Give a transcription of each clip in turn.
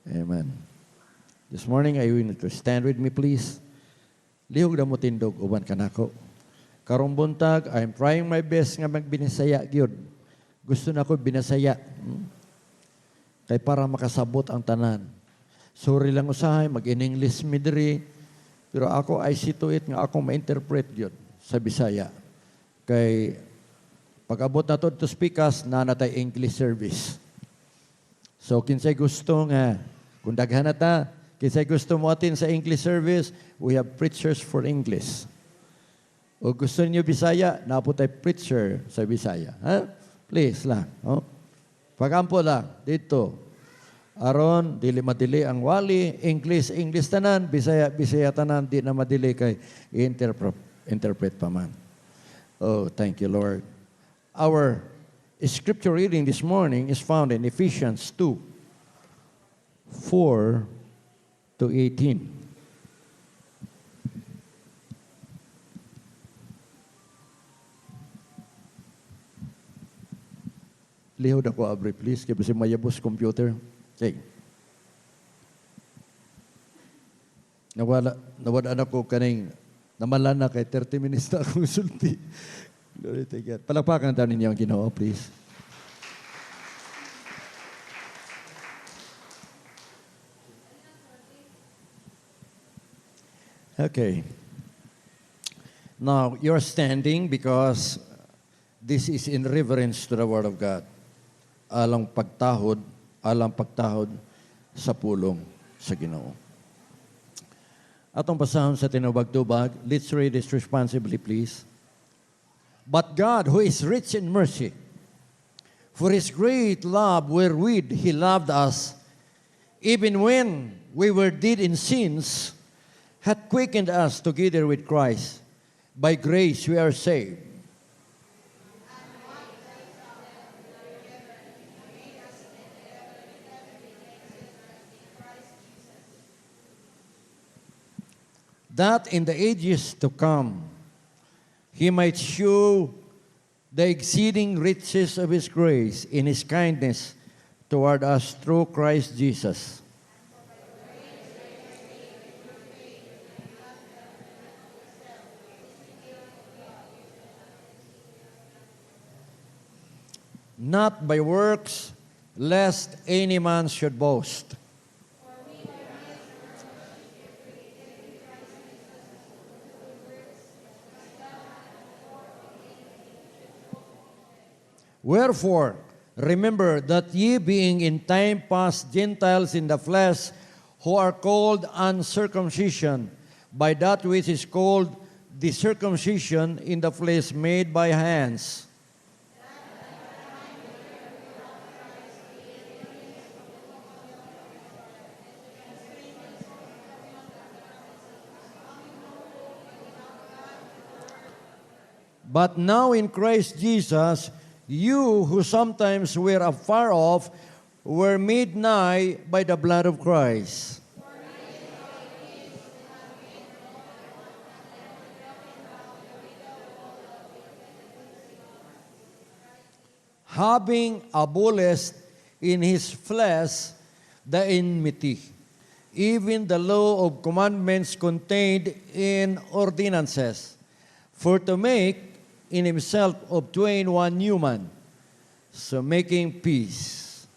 Amen. This morning, I will to stand with me, please. Lihog na mo tindog, uban ka nako. Karong buntag, I'm trying my best nga magbinisaya gyud. Gusto na ko binasaya. Kay para makasabot ang tanan. Sorry lang usahay, mag-in-English midri. Pero ako, I see to it nga ako ma-interpret yun sa Bisaya. Kay pag-abot na to speak us, nanatay English service. So, kinsay gusto nga, kung daghan na ta, kinsay gusto mo atin sa English service, we have preachers for English. O gusto niyo Bisaya, napo tayo preacher sa Bisaya. Ha? Please lang. Oh? Pagampo lang, dito. Aron, dili madili ang wali, English tanan, Bisaya tanan, di na madili kay interpret pa man. Oh, thank you, Lord. Our scripture reading this morning is found in Ephesians 2, 4 to 18. Lihod ako, Abri, please. Kaya kasi mayabos computer. Okay. Nawala ko kaning namalan na kay 30 minutes na akong sulti. Glory to God. Palakpakan tayo ninyo ang Ginoo, please. Okay. Now, you're standing because this is in reverence to the Word of God. Alang pagtahod sa pulong sa Ginoo. Atong basahon sa tinubag-tubag, let's read this responsibly, please. But God, who is rich in mercy, for His great love wherewith He loved us, even when we were dead in sins, hath quickened us together with Christ. By grace we are saved. That in the ages to come, He might show the exceeding riches of His grace in His kindness toward us through Christ Jesus. Not by works, lest any man should boast. Wherefore, remember that ye being in time past Gentiles in the flesh, who are called uncircumcision, by that which is called the circumcision in the flesh made by hands. But now in Christ Jesus, you who sometimes were afar off were made nigh by the blood of Christ. Having abolished in His flesh the enmity, even the law of commandments contained in ordinances, for to make in Himself of twain one new man, so making peace.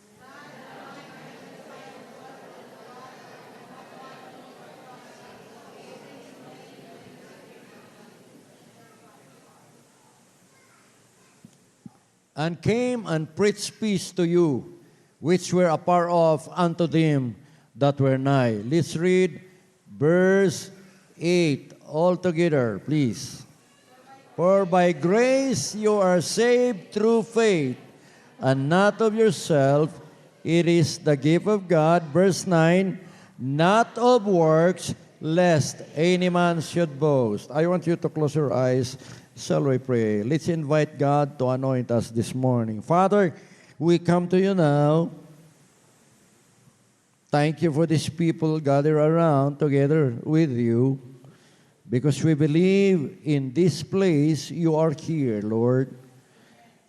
And came and preached peace to you, which were afar off, unto them that were nigh. Let's read verse 8 all together, please. For by grace you are saved through faith, and not of yourself, it is the gift of God. Verse 9, not of works, lest any man should boast. I want you to close your eyes. Shall we pray? Let's invite God to anoint us this morning. Father, we come to you now. Thank you for these people gathered around together with you. Because we believe in this place, you are here, Lord.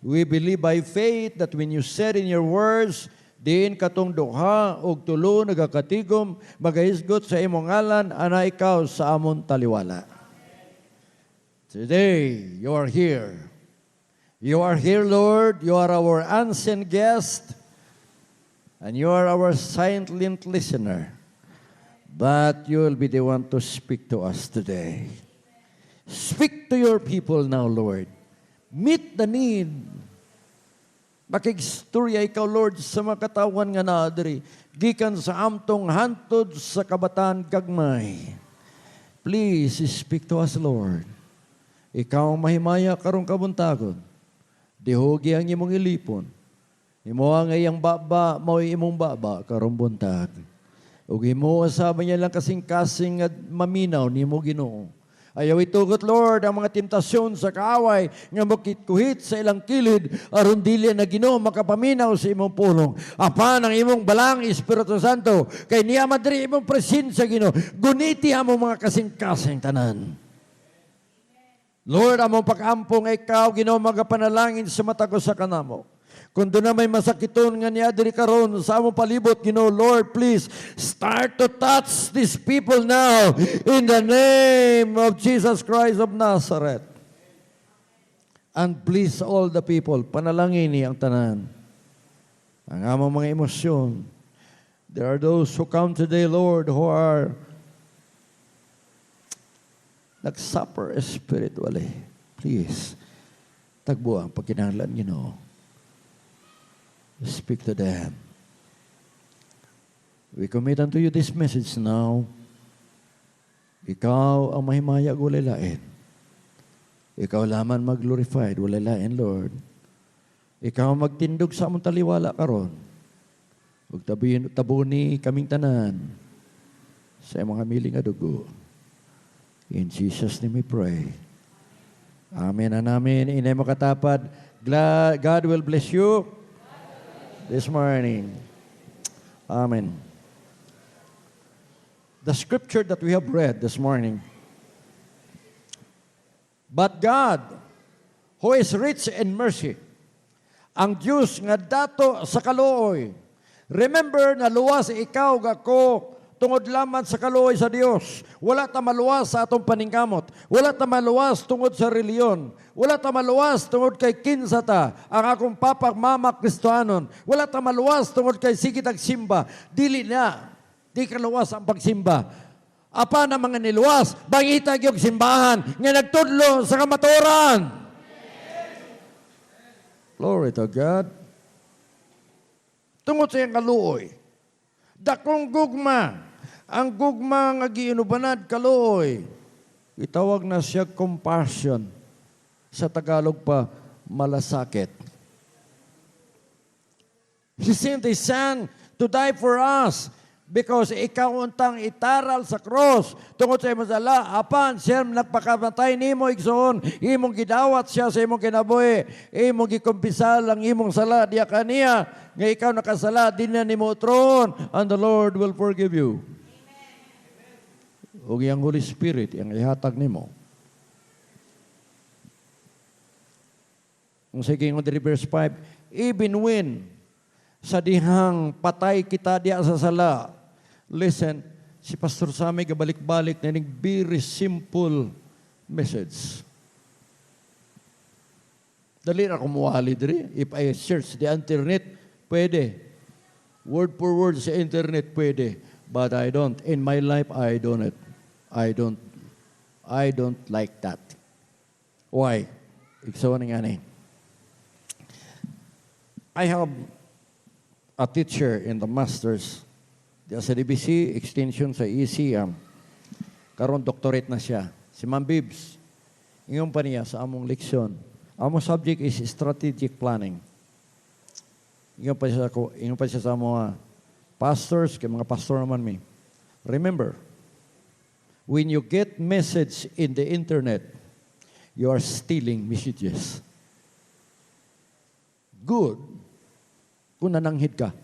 We believe by faith that when you said in your words Diin katong duha og tulo nagakatigom magahisgot sa imong ngalan ana ikaw sa amon taliwala. Today, you are here. You are here, Lord. You are our unseen guest. And you are our silent listener. But you will be the one to speak to us today. Speak to your people now, Lord. Meet the need. Makigstorya ikaw, Lord, sa mga katawan nga naadri. Gikan sa amtong hantod sa kabataan gagmay. Please speak to us, Lord. Ikaw mahimaya karong kabuntagon. Dihogi ang imong ilipon. Imo ang iyang baba, mao'y imong baba karong buntag. Ug imo asaban niya lang kasing-kasing at maminaw nimo Ginoo. Ayaw itugot, Lord, ang mga tentasyon sa kaaway nga makitkuhit sa ilang kilid aron dili na Ginoo makapaminaw sa imong pulong. Apan ang imong balang Espiritu Santo kay niya madri imong presensya Ginoo. Guniti among mga kasing-kasing tanan. Lord, among pag-ampong ikaw Ginoo magapanalangin sa mata ko sa kanamo. Kung doon na may masakiton nga niya diri karon sa among palibot, Ginoo, Lord, please start to touch these people now in the name of Jesus Christ of Nazareth. And please all the people, panalangin ni ang tanan. Ang among mga emosyon. There are those who come today, Lord, who are nagsuffer spiritually. Please, tagbo ang pagkinahanglan, Ginoo. Speak to them. We commit unto you this message now. Ikaw ang mahimaya walay lain. Ikaw laman mag-glorified walay lain, Lord. Ikaw magtindog sa among taliwala karon. Ug tabuni kaming tanan sa mga miling nga dugo. In Jesus' name we pray. Amen and amen. Inay makatapad. God will bless you this morning. Amen. The scripture that we have read this morning. But God, who is rich in mercy, ang Diyos nga dato sa kaluoy. Remember na luwas ikaw gako tungod lamang sa kaluoy sa Dios. Wala ta maluwas sa atong paningkamot. Wala ta maluwas tungod sa reliyon. Wala ta maluwas tungod kay kinsa ta, ang akong papak mama Kristohanon. Wala ta maluwas tungod kay sigit ag simba. Dili na. Di kaluwas ang pagsimba. Apa na mga niluwas, bangita gyud simbahan nga nagtudlo sa kamaturan. Glory to God. Tungod sa iyang kaluoy. Dakong gugma. Ang gugma nga giinubanad kaluoy. Itawag na siya compassion. Sa Tagalog pa, malasakit. He sent His Son to die for us because ikaw untang itaral sa cross tungod sa imong sala. Apan siya nagpakamatay nimo igsoon, imong gidawat siya sa imong kinabuhi, imong gikumpisal ang imong sala diya kaniya nga ikaw nakasala din na nimo tron, and the Lord will forgive you. Ug ang Holy Spirit ang ihatag nimo. Ang sige ng verse 5, even when sa dihang patay kita diya sa sala, listen, si Pastor Sammy gabalik-balik na very simple message. Dali na kumuhali diri. If I search the internet, pwede. Word for word sa internet, pwede. But I don't. In my life, I don't. I don't like that. Why? Iksawa nga ni. I have a teacher in the masters sa DBC, extension sa ECM. Karon doctorate na siya. Si Ma'am Bibs. Ingon pa niya sa among leksyon. Among subject is strategic planning. Ingon pa siya sa mga pastors, kay mga pastor naman mi. Remember, when you get message in the internet, you are stealing messages. Good kung nananghid ka.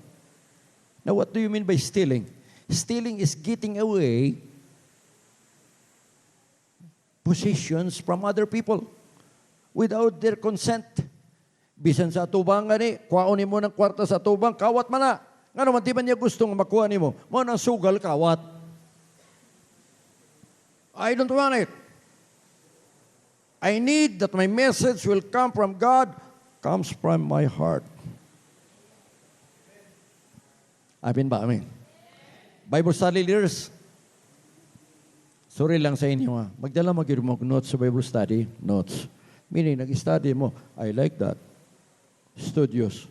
Now, what do you mean by stealing? Stealing is getting away possessions from other people without their consent. Bisan sa atubang gani, kwaon mo ng kwarta sa atubang, kawat man na. Nga naman, di ba niya gustong makuha ni mo? Mo nang sugal kawat. I don't want it. I need that my message will come from God, comes from my heart. Amin ba? Amin. Bible study leaders, sorry lang sa inyo magdala mag notes sa Bible study, notes. Meaning, nag-study mo, I like that. Studios.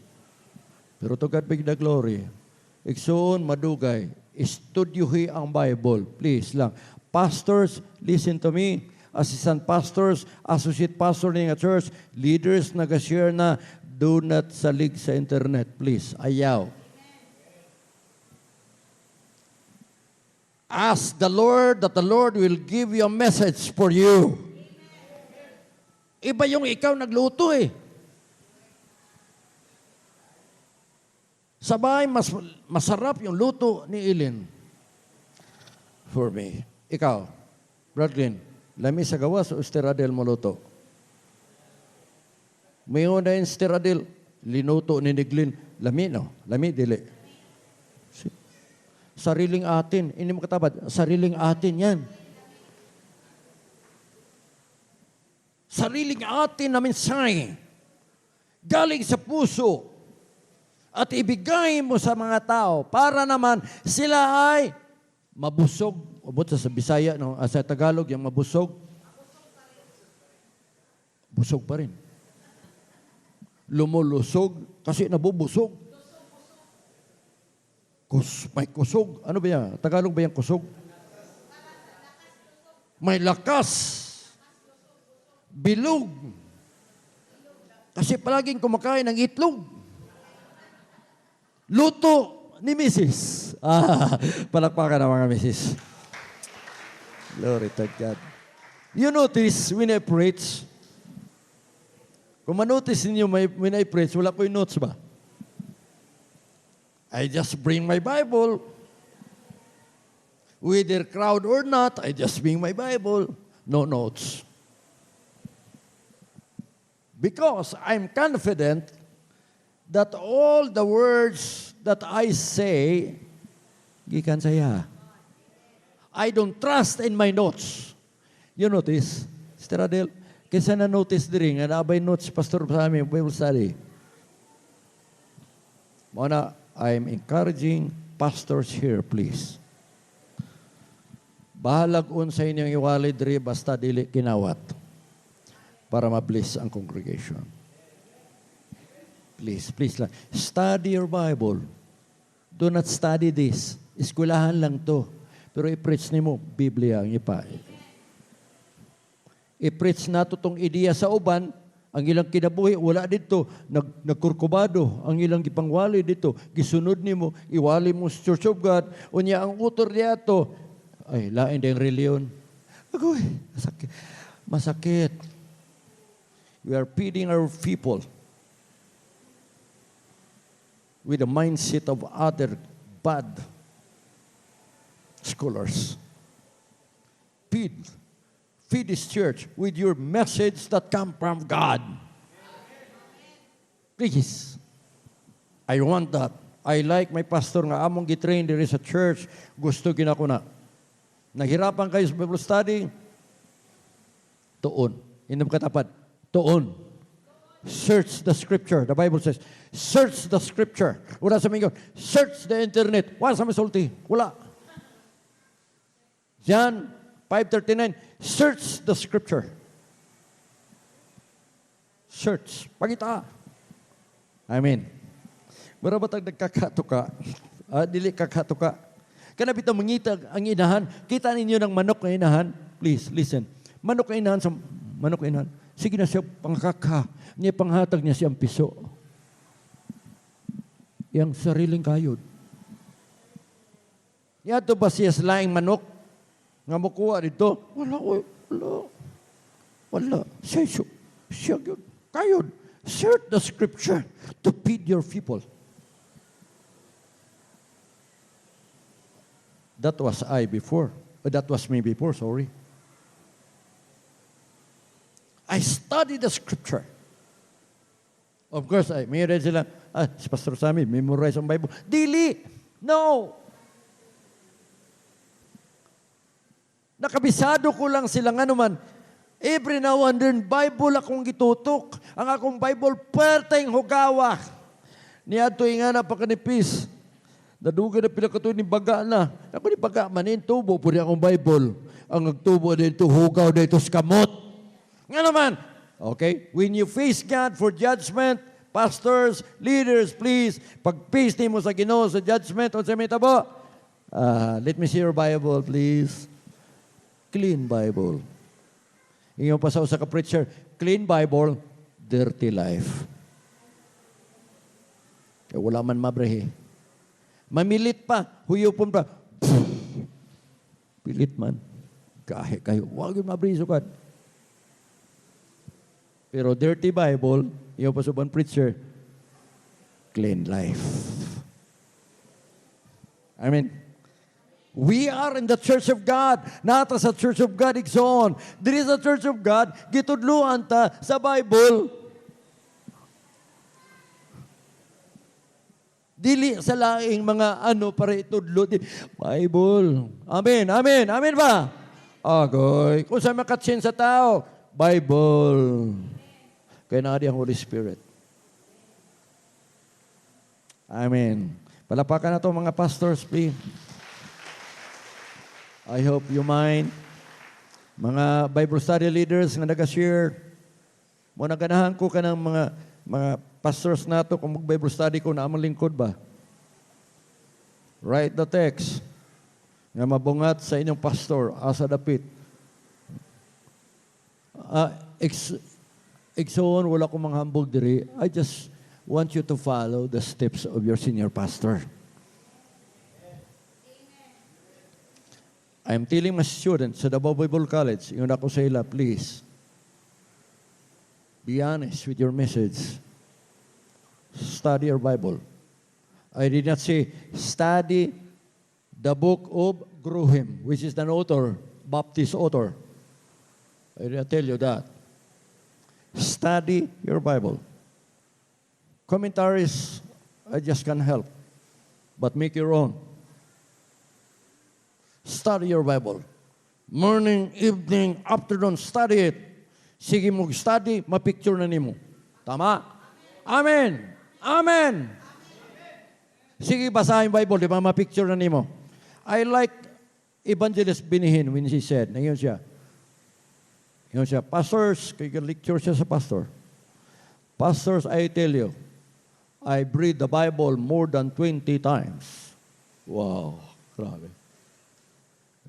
Pero to God be the glory. Iksoon, madugay. Studyuhi ang Bible. Please lang. Pastors, listen to me. Assistant pastors, associate pastor ng church, leaders nag-share na, do not salig sa internet. Please, ayaw. Ask the Lord that the Lord will give you a message for you. Iba yung ikaw nagluto eh. Sa bahay, masarap yung luto ni Ilin. For me. Ikaw, Bradlin, lami sa gawas o stiradel mo luto? Mayon na yung stiradel, linuto ni Niglin, lami no? Lami, dili. Sariling atin, hindi mo katabad, sariling atin yan. Sariling atin na mensahe, galing sa puso, at ibigay mo sa mga tao para naman sila ay mabusog. Ubot sa Bisaya, no? Sa Tagalog, yung mabusog. Busog pa rin. Lumulusog kasi nabubusog. May kusog. Ano ba yan? Tagalog ba yung kusog? May lakas. Bilog. Kasi palaging kumakain ng itlog. Luto ni Mrs. Palakpakan ng mga Mrs. Glory to God. You notice when I preach, kung manotice ninyo when I preach, wala ko yung notes ba? I just bring my Bible. Whether crowd or not, I just bring my Bible. No notes. Because I'm confident that all the words that I say, gikan saya. I don't trust in my notes. You notice, Sister Adele, kaysa na-notice din nga naabay notes, Pastor sa amin, Bible study. Muna, I'm encouraging pastors here, please. Bahalag-on sa inyong iwalay diri, basta dili kinawat para ma-bless ang congregation. Please, please lang. Study your Bible. Do not study this. Eskwelahan lang to. Pero i-preach ni mo, Biblia ang ipa. I-preach na to tong ideya sa uban, ang ilang kinabuhi, wala dito. Nagkurkubado, ang ilang gipangwali dito. Gisunod ni mo, iwali mo sa Church of God. Unya, ang utor niya to, ay, lain din reliyon. Agoy, masakit. Masakit. We are feeding our people with the mindset of other bad scholars. Feed this church with your message that come from God. Please. I want that. I like my pastor nga among gitrain there is a church. Gusto ginako na. Nahirapan kayo sa Bible study? Tuon. Hindi mo katapat. Tuon. Search the scripture. The Bible says, search the scripture. Wala sa mga search the internet. Wala sa masulti. Wala. John 5:39, search the scripture. Search. Pagita. Amen. Mura ba tag nagkakatuka? Dili kakatuka. Kanapita mangita ang inahan. Kita ninyo ng manok na inahan? Please, listen. Manok na inahan sa manok na inahan. Sige na siya pangkaka. Niya panghatag niya siyang piso. Yang sariling kayod. Yato ba siya sa laing manok? Nga makuha dito? Wala. Siya yun. Kayod. Search the scripture to feed your people. That was I before. That was me before, sorry. I studied the scripture. Of course, may rin sila, si Pastor Sammy, memorize ang Bible. Dili! No! Nakabisado ko lang sila nga naman. Every now and then, Bible akong gitutok. Ang akong Bible, perteng hugawa. Niya ito nga na pagkanipis. Naduga na pila ka ni baga na. Ako ni baga, manin tubo po akong Bible. Ang nagtubo dito, hugaw dito sa kamot. Nga naman, okay? When you face God for judgment, pastors, leaders, please, pag-face mo sa Ginoo sa judgment o sa mitabo, let me see your Bible, please. Clean Bible. Yung pasaw sa ka-preacher, clean Bible, dirty life. Wala man mabrehe. Mamilit pa, huyupon pa. Pilit man. Kahe kayo. Huwag yung mabrehe sukat. Pero dirty Bible, yung pasubang preacher, clean life. Amen. We are in the Church of God, not as a Church of God igsoon. There is a Church of God, gitudluan ta sa Bible. Dili sa laing mga para itudlo. Bible. Amen, amen, amen ba? Agoy. Kung sa makatsin sa tao, Bible. Kaya na ang Holy Spirit. Amen. Palapakan na ito mga pastors, please. I hope you mind. Mga Bible study leaders nga nag-share. Mo naganahan ko ka ng mga pastors nato kung mag-Bible study ko na amang lingkod ba. Write the text nga mabungat sa inyong pastor asa dapit. Igsoon, wala ko mga hambog diri. I just want you to follow the steps of your senior pastor. I'm telling my students sa Davao Bible College, yun ako sa ila, please, be honest with your message. Study your Bible. I did not say, study the book of Gruhem, which is an author, Baptist author. I did not tell you that. Study your Bible. Commentaries, I just can't help, but make your own. Study your Bible. Morning, evening, afternoon, study it. Sige mo study, mapicture na nimo. Tama? Amen. Amen. Sige, basahin Bible, di ba mapicture na nimo. I like Evangelist Binihin when she said, ngayon siya, pastors, kaya lecture siya sa pastor. Pastors, I tell you, I read the Bible more than 20 times. Wow, grabe.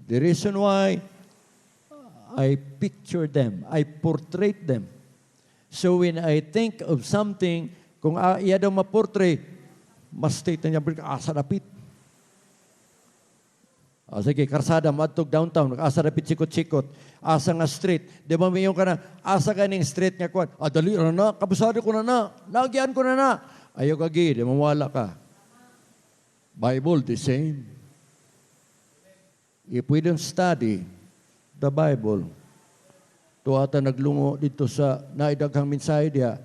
The reason why I picture them, I portray them. So when I think of something, kung iya daw ma-portray, mas state na niya, asa dapit. Sige, karsada, madtog downtown, asa dapit sikot-sikot, asa nga street. Di ba may yung ka na, asa ka ning street nga kuwan, dali na, kabusado ko na, lagyan ko na. Ayaw kagi, di mawala ka. Bible, the same. If we don't study the Bible, tuwata naglungo dito sa naidaghang mensahe diya,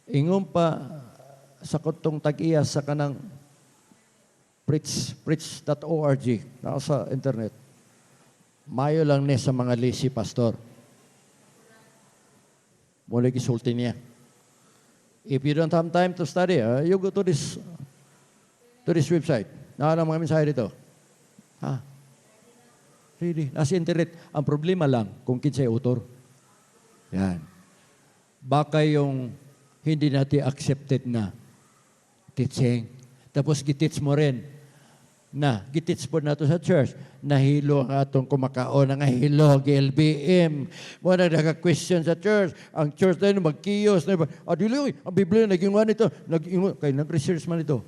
ingon pa sa kutong tag-iya sa kanang preach.org, nasa internet. Mayo lang ni sa mga lazy pastor. Muli gisulti niya. If you don't have time to study, you go to this website. Nakala mga mensahe dito. Really? Nasa internet. Ang problema lang, kung kinsay author. Yan. Baka yung hindi natin accepted na teaching. Tapos giteach mo rin na, giteach po nato sa church, nahilo ang atong kumakaon, nangahilo, GLBM. Mo na nag-question sa church. Ang church na yun, magkiyos. Dili, ang Biblia, nag-inwan ito. Nag-research man ito.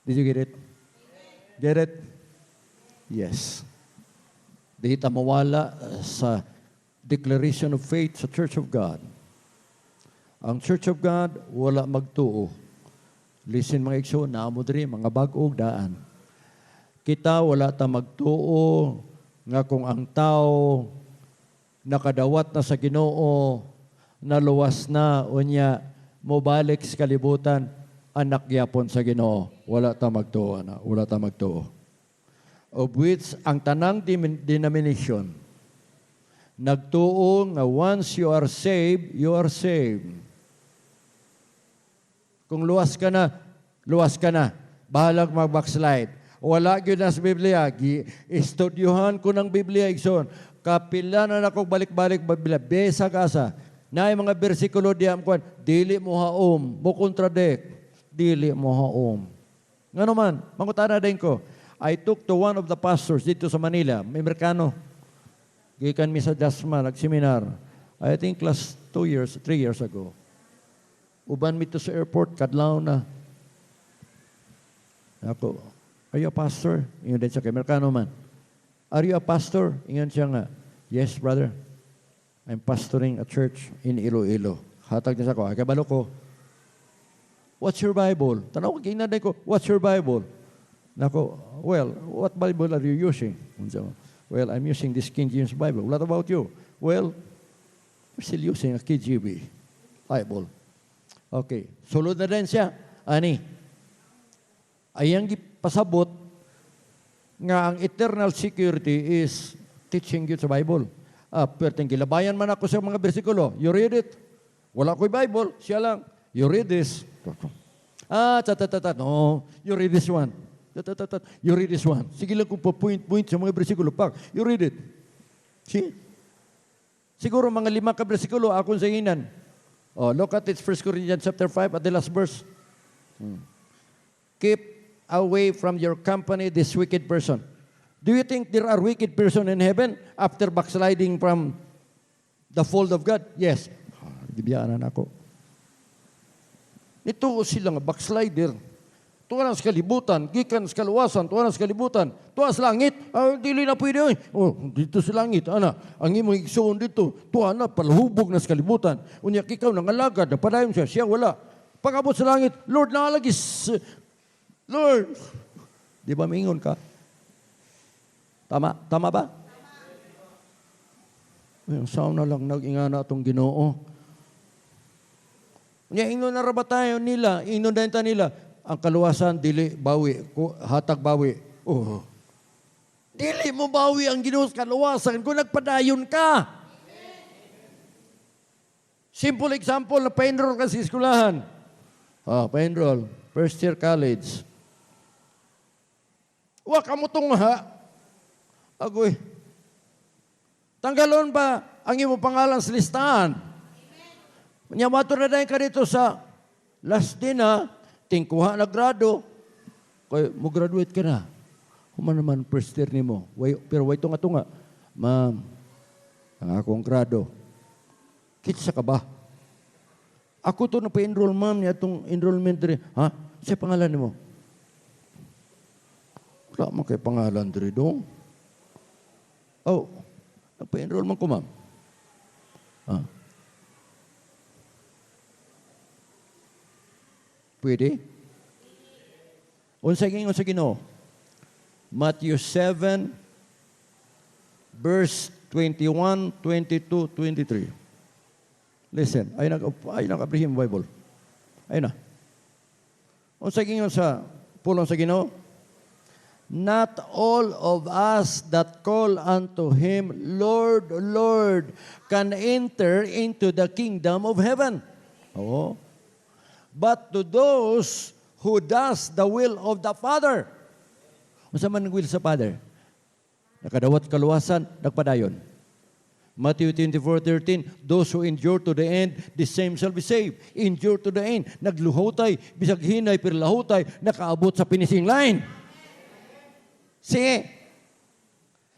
Did you get it? Get it? Yes. Di ta mawala sa declaration of faith sa Church of God. Ang Church of God, wala magtuo. Listen mga igsoon, naamo diri, mga bag-og daan. Kita wala ta magtuo nga kung ang tao nakadawat na sa Ginoo, naluwas na unya mobalik sa kalibutan anak gyapon sa Ginoo. Wala ta magtuo na, wala ta magtuo. Of which ang tanang denomination nagtuo nga once you are saved, you are saved. Kung luwas ka na, luwas ka na. Bahalag mag-backslide. Wala gyud na sa Biblia. Istudyuhan ko ng Biblia, igsoon. Kapila na ako balik-balik Biblia. Besa kasa. Na mga bersikulo diyan ko, dili mo haom, mo contradict. Dili mo haom. Nga naman, mangutana din ko. I took to one of the pastors dito sa Manila, Amerikano. Gikan mi sa Dasma, nag-seminar. I think last 3 years ago. Uban mi to sa airport, kadlaw na. Ako, are you a pastor? Ingon din siya kay Amerikano man. Are you a pastor? Ingon siya nga, yes, brother. I'm pastoring a church in Iloilo. Hatag niya sa ako, kabalo ko. What's your Bible? Tanaw ko, kinaday ko, what's your Bible? Nako, well, what Bible are you using? Well, I'm using this King James Bible. What about you? Well, we're still using a KJV Bible. Okay, sulod na rin siya. Ani, ayang pasabot nga ang eternal security is teaching you sa Bible. Perting gilabayan man ako sa mga bersikulo. You read it. Wala ko'y Bible. Siya lang. You read this. No. You read this one. You read this one. Sige lang kung pa-point sa mga bersikulo. You read it. See? Siguro mga 5 ka bersikulo akong sa inan. Look at it, 1 Corinthians chapter 5 at the last verse. Keep away from your company this wicked person. Do you think there are wicked person in heaven after backsliding from the fold of God? Yes. Gibiyaanan ako. Ito sila nga backslider. Tuwa na sa kalibutan, gikan sa kaluwasan, tuwa na sa kalibutan, tuwa sa langit, dili na pwede. Dito sa langit, ang imong igsoon dito, tuwa na, palahubog na sa kalibutan. Unya kikaw nangalagad, napadayon siya wala. Pag-abot sa langit, Lord, nalagis, Lord. Di ba mingon ka? Tama? Tama ba? Tama. Saan na lang nag-ingana itong Ginoo? Ingon na raba tayo nila, ingon na tayo nila, ang kaluwasan, dili, bawi, hatag bawi. Dili mo bawi ang Ginoo sa kaluwasan kung nagpadayon ka. Simple example na pa-enroll ka sa eskulahan. Pa-enroll, first year college. Wa ka mo itong agoy. Tanggalon ba ang imo pangalan sa listahan? Nyamato na dahil ka dito sa last day na, tingkuha na grado, kaya mo graduate ka na. Human naman first year ni mo. Pero way tunga-tunga, ma'am, ang akong grado. Kitsa ka ba? Ako to na pa-enroll, ma'am, niya itong enrollment rin. Siya pangalan ni mo? Wala mo kay pangalan diri dong. Nagpa-enroll man ko, ma'am. Pwede? Unsa Ginoo? Matthew 7 verse 21, 22, 23. Listen, ay nag-Abraham Bible. Ayun na. Unsa gingon sa pulong sa Ginoo? Not all of us that call unto Him, Lord, Lord, can enter into the kingdom of heaven. But to those who does the will of the Father. Unsa man ang will sa Father? Nakadawat kaluwasan, nagpadayon. Matthew 24:13, those who endure to the end, the same shall be saved. Endure to the end. Nagluhutay, bisag hinay, pero lahutay, nakaabot sa finishing line. Sige.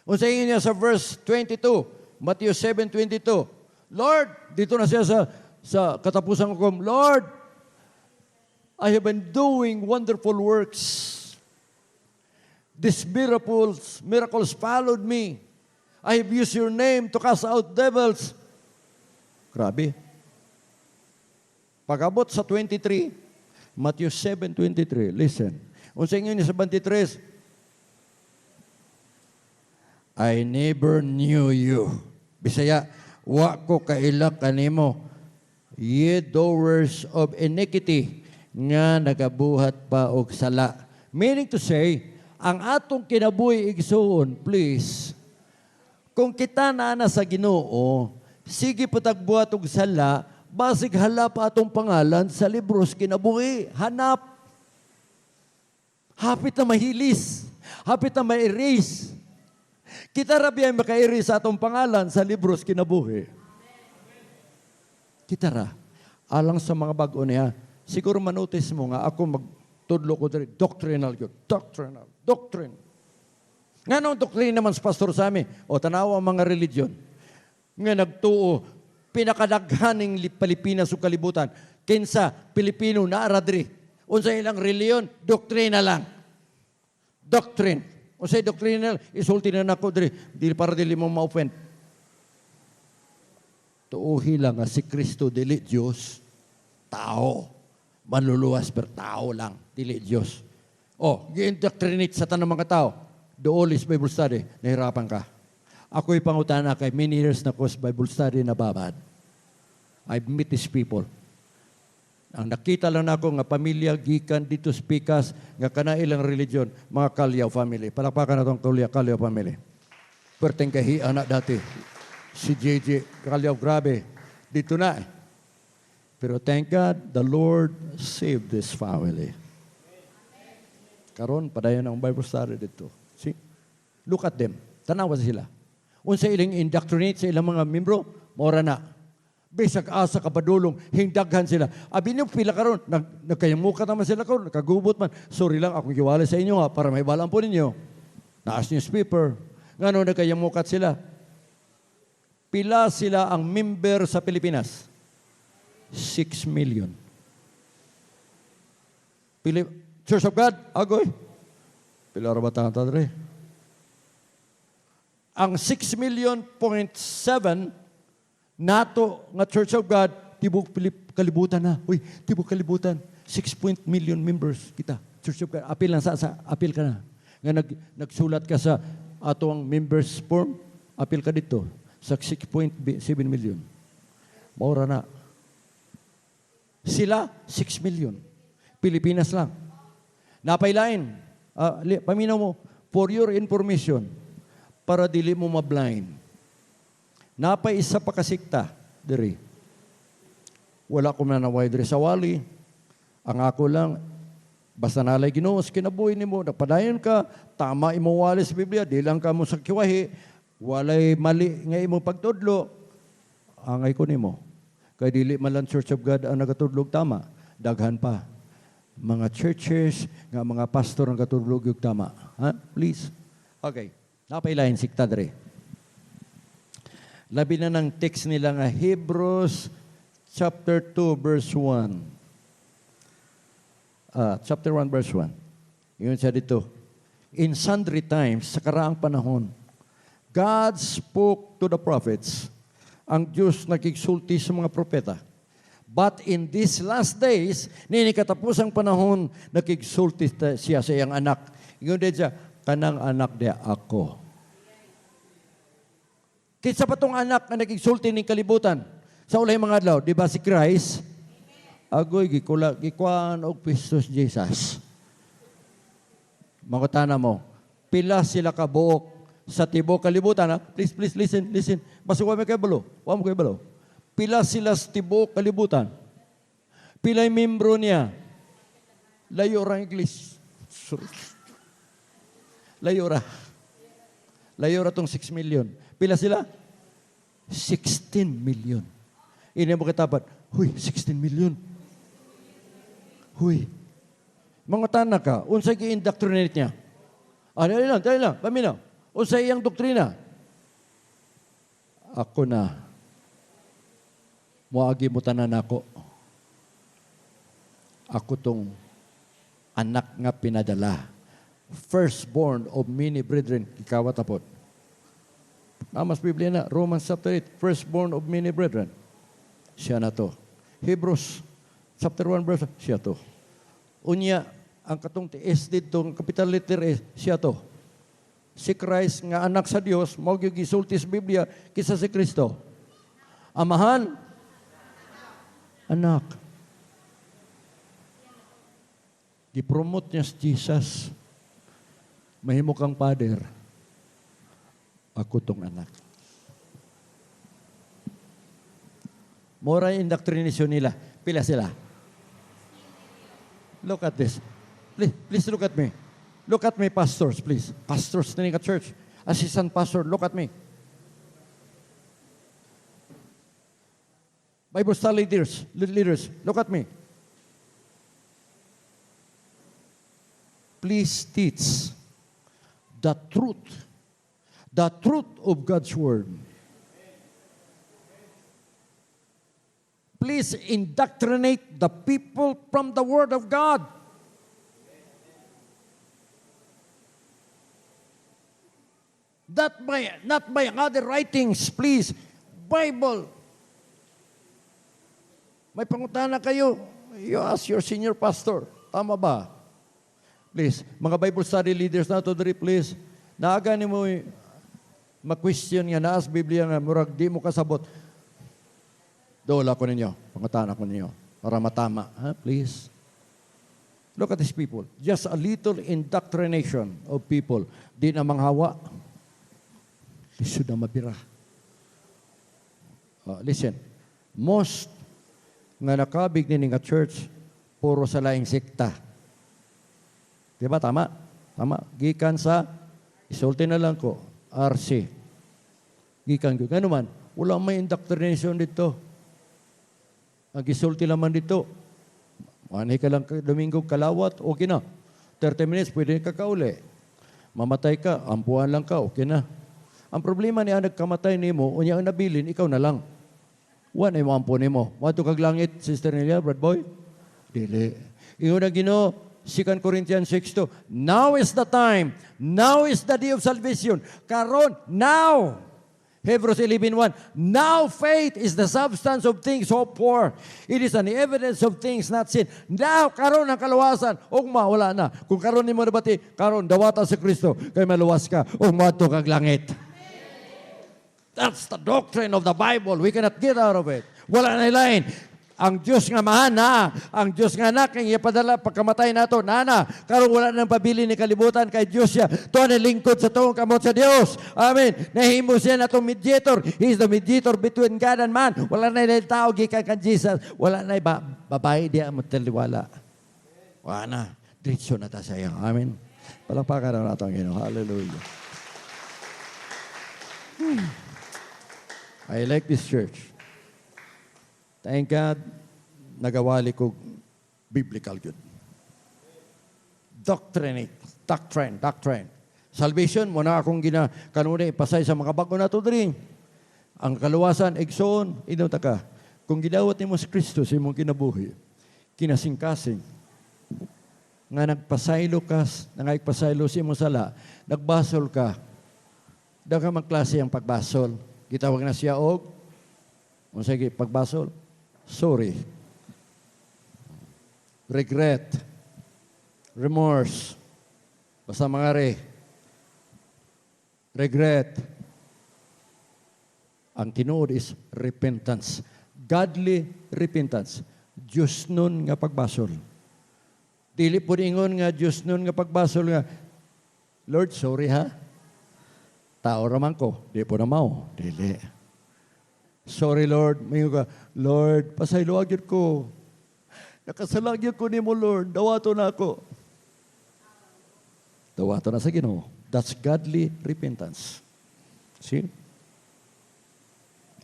Unsa niya sa verse 22, Matthew 7:22. Lord, dito na siya sa katapusan ko, Lord, I have been doing wonderful works. These miracles followed me. I have used your name to cast out devils. Grabe. Pag-abot sa 23, Matthew 7:23, listen. Unsa ingon sa 23, I never knew you. Bisaya, wa ko kaila kanimo. ye doers of iniquity, nga nagabuhat pa og sala. Meaning to say, ang atong kinabuhi igsuon, please, kung kita na sa Ginoo, sige patagbuhat og sala, basig halap atong pangalan sa libros kinabuhi. Hanap. Hapit na mahilis. Hapit na ma-erase. Kita rabi ay maka-erase atong pangalan sa libros kinabuhi. Kita ra. Alang sa mga bago niya, siguro manotice mo nga ako magtudlo ko diri doctrinal yun. Doctrine. Nga nung doctrine naman sa pastor sa amin, o tanawa ang mga religion, nga nagtuo, pinakadaghaning Pilipinas o kalibutan, kinsa Pilipino na aradri. Unsa ilang reliyon, doktrina lang. Doctrine. Unsay doctrinal, isulti na nako diri, dili para dili mo ma-offend. Tuuhi lang nga si Kristo dili Dios, tao. Manluluwas per tao lang, dili Dios. Gi-indoctrinate sa tanang mga tao. The oldest Bible study, nahirapan ka. Ako'y pangutana kay many years na ko sa Bible study na babad. I've met these people. Ang nakita lang ako nga pamilya gikan dito sa Pikas nga kanailang religion, mga Calao family. Palakpakan na itong Calao family. Perteng kahi anak dati. Si JJ Calao, grabe. Dito na eh. Pero thank God, the Lord saved this family. Karon padayon ang Bible study dito. See? Look at them. Tanawa sila. Unsa ilang indoctrinate sa ilang mga membro, mora na. Bisag asa kapadulong, hingdaghan sila. Abi niyo pila karon, nagkayamukat naman sila karon, nakagubot man. Sorry lang, akong giwala sa inyo ha, para may balaan po ninyo. Naas newspaper. Ngano nagkayamukat sila? Pila sila ang member sa Pilipinas? 6 million. Church of God, agoy. Pila ra ba tadre? Ang 6 million point 7 nato nga Church of God, tibok kalibutan na. Uy, tibok kalibutan. 6 million members kita. Church of God, apil lang apil ka na. Nga nagsulat ka sa atong members form, apil ka dito sa 6.7 million. Maura na. Sila, 6 million. Pilipinas lang. Napailain. Paminaw mo, for your information, para dili mo ma-blind. Napay isa pa kasikta, diri. Wala ko na naway diri sa wali. Ang ako lang, basta nalay Ginoo, kinabuhi nimo, napadayon ka, tama imo wali sa Biblia, di lang ka mo sa kiwahi, walay mali nga imo pagtudlo, angay ko nimo. Kay dili man lang Church of God ang nagatudlog tama, daghan pa. Mga churches, nga mga pastor ang gatudlog yung tama. Ha? Please. Okay. Napay lain sikta diri. Labi na ng text nila nga Hebrews chapter 2 verse 1. Chapter 1 verse 1. Yun siya dito. In sundry times, sa karaang panahon, God spoke to the prophets. Ang Diyos nagigsulti sa mga propeta. But in these last days, nini katapusang panahon, nagigsulti siya sa iyang anak. Yun din siya, kanang anak dia ako. Kinsa pa tong anak na nagigsulti ning kalibutan sa ulay mga adlaw, di ba si Christ? Agoy gikuan og Kristos Jesus. Mangutana mo, pila sila ka buok sa tibuok kalibutan ha? Please listen. Basta wa mo kay balo. Pila sila sa tibuok kalibutan? Pila'y membro niya? Layo ra English. Layo ra tong 6 million. Pila sila? 16 million. Ini mo katapat, huy, 16 million. Huy. Mga tanak ka, unsay gi-indoctrinate niya? Dali lang, paminaw. Unsay iyang doktrina? Ako na. Muagi mo tanan ako. Ako tong anak nga pinadala. Firstborn of many brethren, ikaw tapot. Amas Biblia na, Romans chapter 8, firstborn of many brethren. Siya na to. Hebrews chapter 1 verse, siya to. Unya, ang katong TS dito, ang capital letter S, siya to. Si Christ nga anak sa Dios, mao gyud gisulti sa Biblia kisa si Kristo. Amahan, Anak. Gipromote niya si Jesus. Mahimo kang father. Ako tong anak. Mora indoctrination nila. Pila sila? Look at this. Please look at me. Look at me, pastors, please. Pastors na nga church. Assistant pastor, look at me. Bible study leaders, look at me. Please teach the truth of God's Word. Please indoctrinate the people from the Word of God. Not by other writings, please. Bible. May pangutana kayo. You ask your senior pastor. Tama ba? Please, mga Bible study leaders na to diri, please. Naaga ni mo ma-question nga, naas Biblia nga, murag di mo kasabot. Dola ko ninyo, pangutana ko ninyo, para matama. Please. Look at these people. Just a little indoctrination of people. Di na manghawa. Lisod na mabira. Listen, most nga nakabig ni nga church, puro sa laing sekta. Diba? Tama? Tama. Gikan sa, isulti na lang ko, RC. Gikan ko. Gano man, wala may indoctrination dito. Ang isulti naman dito, manay ka lang Domingo kalawat, okay na. 30 minutes, pwede ka kauli. Mamatay ka, ampuhan lang ka, okay na. Ang problema niya, nagkamatay ni mo, unya ang nabilin, ikaw na lang. Wan ay mampo ni mo. Wato kag langit, Sister Nelia, Brad Boy? Dili. Ingon na Ginoo, 2 Corinthians 6:2. Now is the time. Now is the day of salvation. Karon, now. Hebrews 11:1. Now faith is the substance of things hoped for. It is an evidence of things not seen. Now, karon ang kaluwasan. Ugma, wala na. Kung karon ni mo nabati, karon, dawata si Kristo, kay maluwas ka, ugma to kag langit. That's the doctrine of the Bible. We cannot get out of it. Wala na lain. Ang Diyos nga mahana, ang Diyos nga anak, ang ipadala pagkamatay nato, nana, karon wala nang pabili ni kalibutan kay Diyos siya. Ito na lingkod sa tuong kamot sa Diyos. Amen. Nahimo siya na itong mediator. He is the mediator between God and man. Wala na yung tao, gikan kan Jesus. Wala na babae diya mataliwala. Wala na. Diretso na ta sayang. Amen. Palakpakan na natin ang Ginoo. Hallelujah. I like this church. Thank God, nagawali ko biblical good. Doctrine. Salvation, muna akong kanunay ipasay sa mga bago na to rin. Ang kaluwasan, egsoon, inunta ka. Kung gidawat ni mo si Kristo sa imong kinabuhi, kinasing-kasing, nga nagpasaylo ka, nagpasaylo sa imong sala, nagbasol ka, daga magklase ang pagbasol. Gitawag na siya og, sige, pagbasol, sorry, regret, remorse, basta mga regret. Ang tinuod is repentance. Godly repentance. Diyos nun nga pagbasol. Dili po ingon nga Diyos nun nga pagbasol nga, Lord, sorry ha? Tao raman ko. Di po na mao. Dili. Sorry, Lord. May ka, Lord, pasaylo agyod ko. Nakasalagyan ko ni mo, Lord. Dawato na ako. Dawato na sa Ginoo. That's godly repentance. See?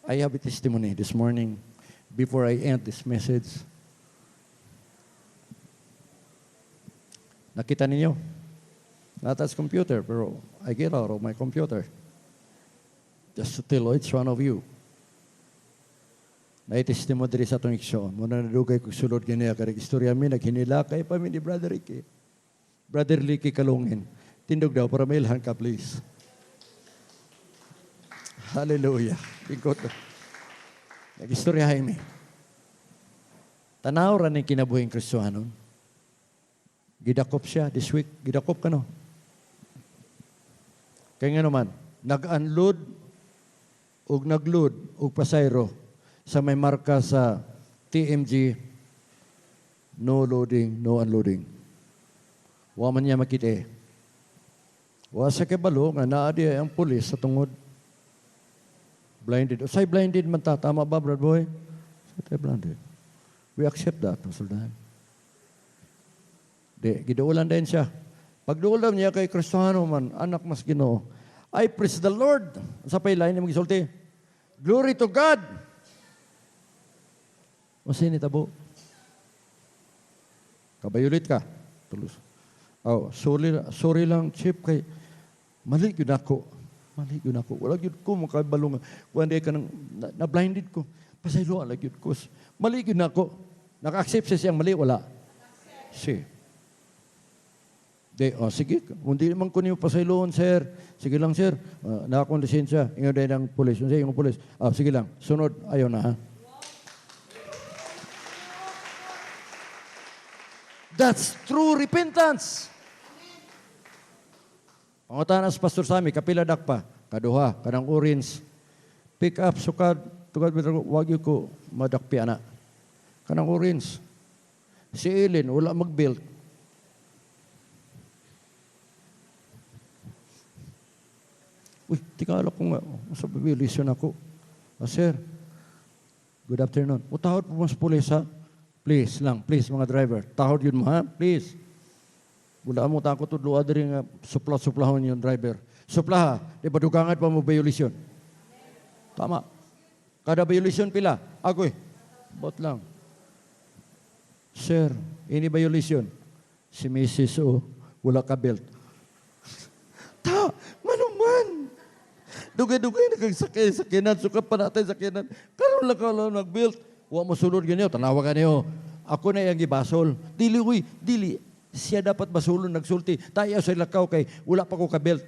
I have a testimony this morning before I end this message. Nakita ninyo? Not as computer, pero I get out of my computer. Just to tell each one of you. Naitestimony diri sa itong iksyon. Muna nadugay kong sulod ganyan. Karag istorya mi, naghinilakay pa mi ni Brother Ricky. Brother Ricky Kalungin. Tindog daw, para mailhan ka, please. Hallelujah. Bingkot. Nag-istoryahay mi. Tanaw rin ang kinabuhing Kristohanon. Gidakop siya this week. Gidakop ka no? Kaya nga naman, nag-unload o nag-load o pasayro sa may marka sa TMG, no loading, no unloading. Wa man niya makita. Wa sa kabalo nga naa di ang pulis sa tungod. Blinded. Usay blinded man ta, tama ba, brad boy? Usay blinded. We accept that, soldahan. Di, giduulan din siya. Pagduulan niya kay Kristiyano man, anak mas Ginoo, I praise the Lord. Sa paylain niya magisulti, glory to God. Masay ni tabo. Kabayulit ka. Tulus. Oh, sorry lang, Chief, kay mali yun ako. Mali yun ako. Wala yun ko, makabalong. Kung hindi ka nang, na-blinded ko. Pasaylo, wala yun ko. Mali yun ako. Naka-accept siya siyang mali, wala. Si. Sige. Kung di naman ko niyo pasayloon, sir. Sige lang, sir. Nakakong lisensya. Ingaw din ng pulis. Yung pulis. Sige lang. Sunod. Ayaw na, ha? That's true repentance. Pangutanas, Pastor Sammy, kapila dakpa, kaduha, kanang orange, pick up, sukad, tugad, wag yun ko madakpi, anak. Kanang orange. Si Eileen, wala mag-build. Uy, tikala ko nga, sa bibilisyon ako. Sir, good afternoon. Utahod po mas pulis, ha? Please lang, please mga driver. Tahod yun mo, ha? Please. Wala mo takot to luwa diri nga supla-suplahon yung driver. Supla ha, di ba dugangan pa mo violation? Tama. Kada violation pila? Agoy. Bot lang. Sir, ini violation. Si Mrs. O, wala ka belt. Manuman. Dugay-dugay nagagsakay sa kinan, suka pa natin sa kinan. Karoon lang ka lang nag-belt. Huwag mo sunod ganyan, tanawa ka niyo. Ako na yung gibasol. Dili. Siya dapat basulon, nagsulti. Tayo sa lakaw kay wala pa ko kabelt.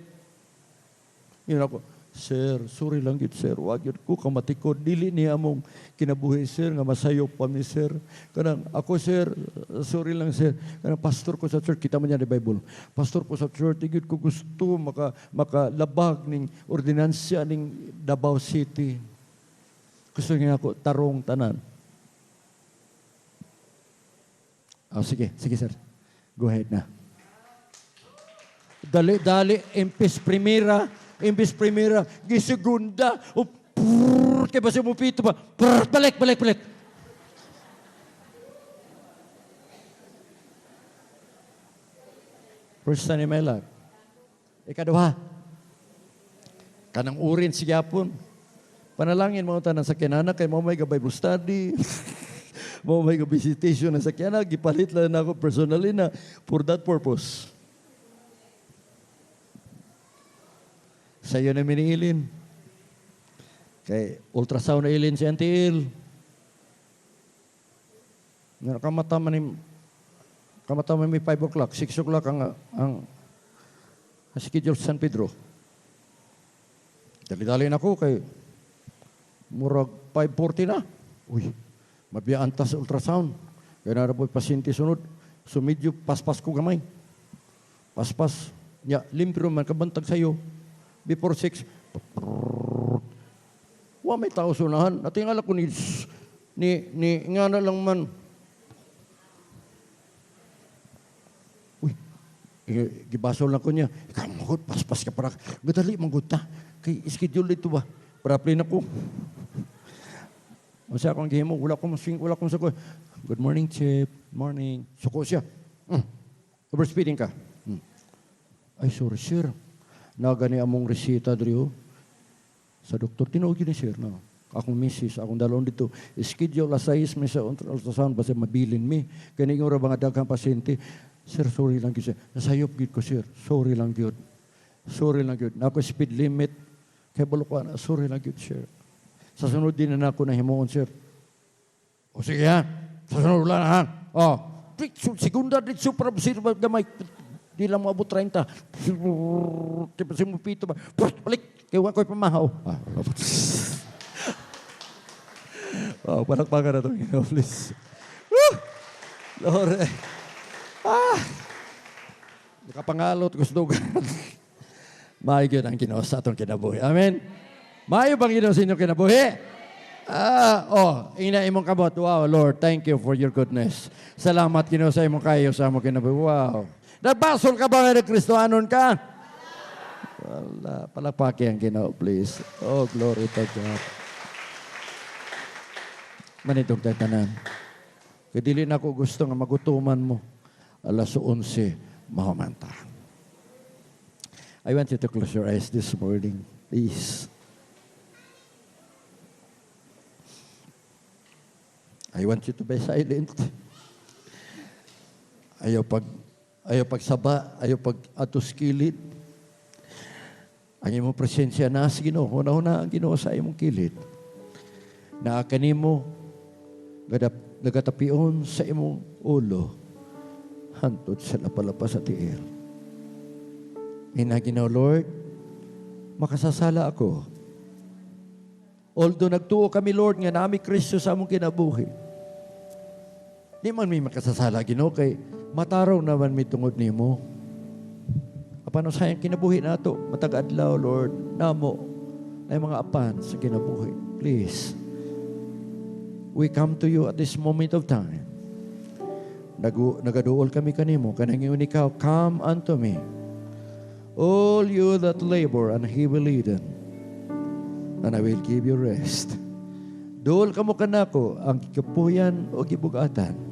Yun ako, sir, sorry lang yun, sir. Wag yun ko kamatikod. Dili niya mong kinabuhi, sir, nga masayop pa mi, sir. Kanang, ako, sir, sorry lang, sir. Kanang pastor ko sa church, kita man niya di Bible. Pastor ko sa church, tigit ko gusto makalabag ning ordinansya ning Davao City. Gusto niya ako, tarong tanan. Sige, sir. Go ahead na. Dali, impis primera, gisegunda, kaya ba siya mupito pa, balik. First time in my life. Ikaduha, kanang urin si Yapon, panalangin mo tanan sa kinana, kay mo may Bible study, mo may visitation na sa kinana, gipalit lang ako personally na for that purpose. Sa iyo na miniilin. Kay ultrasound na ilin si Auntie Il. Kamata man may 5 o'clock, 6 o'clock ang schedule sa San Pedro. Dali-dali na ako kay murag 5:40 na. Uy, mabiyaan ta sa ultrasound. Kaya na po'y pasyente sunod. So medyo paspas ko gamay. Paspas. Ya, limpyo man kabantag sa'yo. Before 6, may tao sunahan. Natingala ko ni nga na lang man. Uy, gibasol lang ko niya. Ikaw magod, paspas ka para. Gadali, magod ta. Kay schedule dito ba? Para play na ko. Masa akong gihimo, wala akong sagot. Good morning, Chip. Morning. Suko siya. Overspeeding ka. Ay, sorry, sir. Nagani among resita drio. Sa doktor, tinuog yun sir. No? Akong misis, akong dalawang dito. Schedule la 6 may sa ultrasound basta mabilin mi. Kaya nga ora mga daghang pasyente. Sir, sorry lang yun, sir. Nasayop yun ko, sir. Sorry lang yun. Ako speed limit. Kaya balo ko, sorry lang yun, sir. Sa sunod din na ako na himuon, sir. O sige ha. Sa sunod lang ha. Segunda dito, para sir, gamay. Di lang mo abot 30. Tipo si mo pito ba. Balik. Kaya ko'y pamahaw. Palakpakan na ito. Please. Lord. Nakapangalot. Gusto ka. Maayo yun ang Ginoo sa atong kinabuhi. Amen. Maayo bang Ginoo sa inyong kinabuhi? Ina imong kamot. Wow, Lord, thank you for your goodness. Salamat Ginoo sa imong kayo sa among kinabuhi. Wow. Nabasol ka ba nga Kristohanon ka? Wala. Palakpaki ang Ginoo, please. Oh, glory to God. Manitong tanan. Kadili na ako gusto nga magutuman mo. Alas 11, mahamanta. I want you to close your eyes this morning, please. I want you to be silent. Ayaw pagsaba, ayaw pag atos kilid. Ang imong presensya na sa Ginoo, una-una ang Ginoo sa imong kilid. Na kanimo nagatapion sa imong ulo hantod sa lapalapa sa tiil. Ina Ginoo, Lord, makasasala ako. Although nagtuo kami, Lord, nga nami Kristo sa among kinabuhi. Di man may makasasala, Ginoo, kay mataraw naman may tungod nimo. Apano sayang kinabuhi nato, matag-adlaw, Lord, namo, ay mga apan sa kinabuhi. Please, we come to you at this moment of time. Nagaduol kami kanimo, kanang ikaw, come unto me, all you that labor and heavy laden, and I will give you rest. Duol kamo kanako ang kapuyan o gibugatan.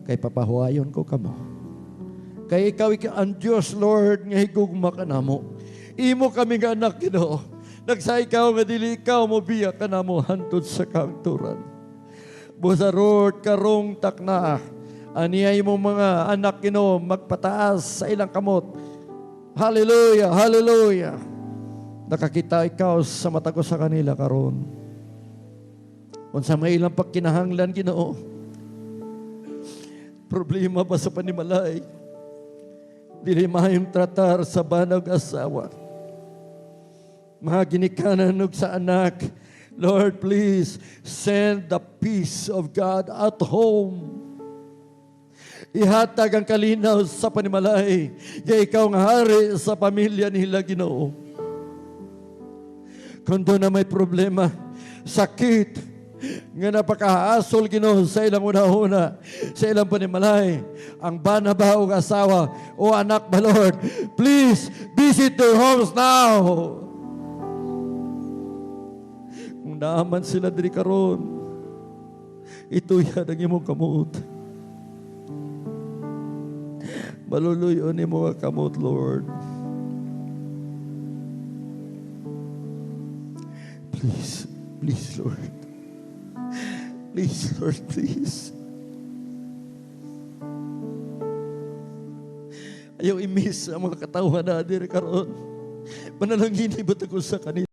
Kay papahuayon ko kamo. Kay ikaw ang Diyos, Lord, nga higugma ka namo. Imo kami nga anak, Ginoo. Nagsa ikaw nga dili ikaw mo biya ka namo hantod sa kaangturan. Busa, Lord, karong takna. Aniya imong mga anak, Ginoo, magpataas sa ilang kamot. Hallelujah, hallelujah. Nakakita ikaw sa mata ko sa kanila karon. Unsa may ilang pagkinahanglan, Ginoo. Problema ba sa panimalay? Dili mayong tratar sa banag asawa. Mga ginikanan og sa anak. Lord, please send the peace of God at home. Ihatag ang kalinaw sa panimalay. Kaya ikaw nga hari sa pamilya nila, Ginoo. Kung doon na may problema, sakit, nga napakaasol, Ginoo, sa ilang una-una, sa ilang panimalay, ang bana ba o asawa o anak ba, Lord, please visit their homes now. Kung naaman sila diri karon, ito yan ang imong kamot. Maluluyon ni mga kamot, Lord. Please, please, Lord. Please, Lord, please. Ayaw i-miss ang mga katawan na diri karon. Manalangin ibot ako sa kanila.